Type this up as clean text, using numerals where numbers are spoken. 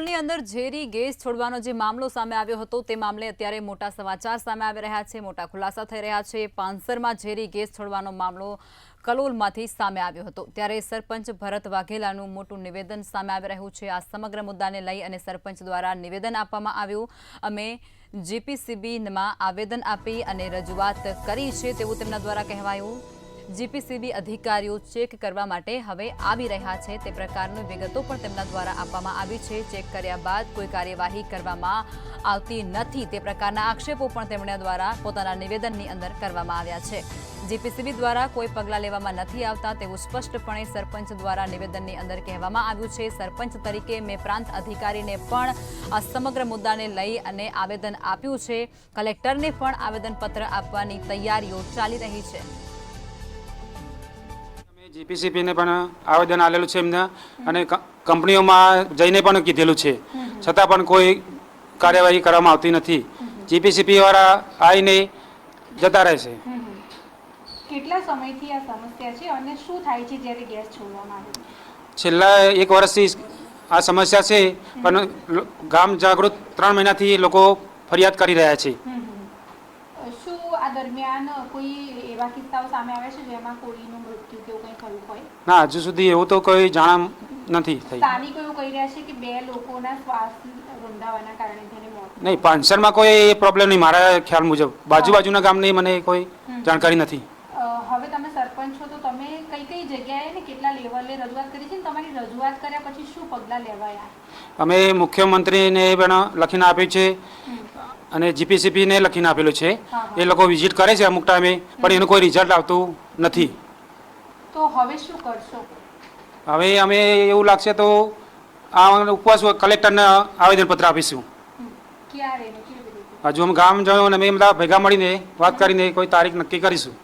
હોસ્પિટલની અંદર ઝેરી ગેસ છોડવાનો જે મામલો સામે આવ્યો હતો તે મામલે અત્યારે મોટા સમાચાર સામે આવી રહ્યા છે, મોટા ખુલાસા થઈ રહ્યા છે। પાંસરમાં ઝેરી ગેસ છોડવાનો મામલો કલોલમાંથી સામે આવ્યો હતો, ત્યારે સરપંચ ભરત વાઘેલાનું મોટું નિવેદન સામે આવી રહ્યું છે। આ સમગ્ર મુદ્દાને લઈ અને સરપંચ દ્વારા નિવેદન આપવામાં આવ્યું। અમે જીપીસીબીમાં આવેદન આપી અને રજૂઆત કરી છે તેવું તેમના દ્વારા કહેવાયું। જીપીસીબી અધિકારીઓ ચેક કરવા માટે હવે આવી રહ્યા છે તે પ્રકારની વિગતો પણ તેમના દ્વારા આપવામાં આવી છે। ચેક કર્યા બાદ કોઈ કાર્યવાહી કરવામાં આવતી નથી તે પ્રકારના આક્ષેપો પણ તેમના દ્વારા પોતાના નિવેદનની અંદર કરવામાં આવ્યા છે। જીપીસીબી દ્વારા કોઈ પગલાં લેવામાં નથી આવતા તેવું સ્પષ્ટપણે સરપંચ દ્વારા નિવેદનની અંદર કહેવામાં આવ્યું છે। સરપંચ તરીકે મેં પ્રાંત અધિકારીને પણ આ સમગ્ર મુદ્દાને લઈ અને આવેદન આપ્યું છે। કલેક્ટરને પણ આવેદનપત્ર આપવાની તૈયારીઓ ચાલી રહી છે। જીપીસીબી ને પણ આવેદન આલેલું છે એમને અને કંપનીઓમાં જઈને પણ કીધેલું છે, છતાં પણ કોઈ કાર્યવાહી કરવામાં આવતી નથી। જીપીસીબી વાળા આવીને જતા રહે છે। કેટલા સમયથી આ સમસ્યા છે અને શું થાય છે જ્યારે ગેસ છોડવામાં આવે છે? છેલ્લા 1 વર્ષથી આ સમસ્યા છે, પણ ગામ જાગૃત 3 મહિનાથી લોકો ફરિયાદ કરી રહ્યા છે। શું આ દરમિયાન કોઈ એવા કિસ્સાઓ સામે આવ્યા છે જેમાં કોઈનું મૃત્યુ કે કંઈ થયું હોય? ના, હજુ સુધી એવું તો કોઈ જાણ નથી થઈ। સ્થાનિકો એવું કહી રહ્યા છે કે 2 લોકોના શ્વાસ રૂંધાવાના કારણે તેને મોત નહીં, પાંસરમાં કોઈ પ્રોબ્લેમ નહીં મારા ખ્યાલ મુજબ। બાજુના ગામની મને કોઈ જાણકારી નથી। હવે તમે સરપંચ છો તો તમે કઈ જગ્યાએ ને કેટલા લેવલે રજૂઆત કરી છે? તમારી રજૂઆત કર્યા પછી શું પગલાં લેવાયા? અમે મુખ્યમંત્રીને પણ લખીને આપ્યું છે અને જીપીસીબીને લખીને આપેલું છે। એ લોકો વિઝિટ કરે છે અમુક ટાઈમે, પણ એનું કોઈ રિઝલ્ટ આવતું નથી। તો હવે શું કરશો? હવે અમે એવું લાગશે તો આ ઉપવાસ કલેક્ટરને આવેદનપત્ર આપીશું। ક્યારે? હજુ અમે ગામ જવાનું અને અમે બધા ભેગા મળીને વાત કરીને કોઈ તારીખ નક્કી કરીશું।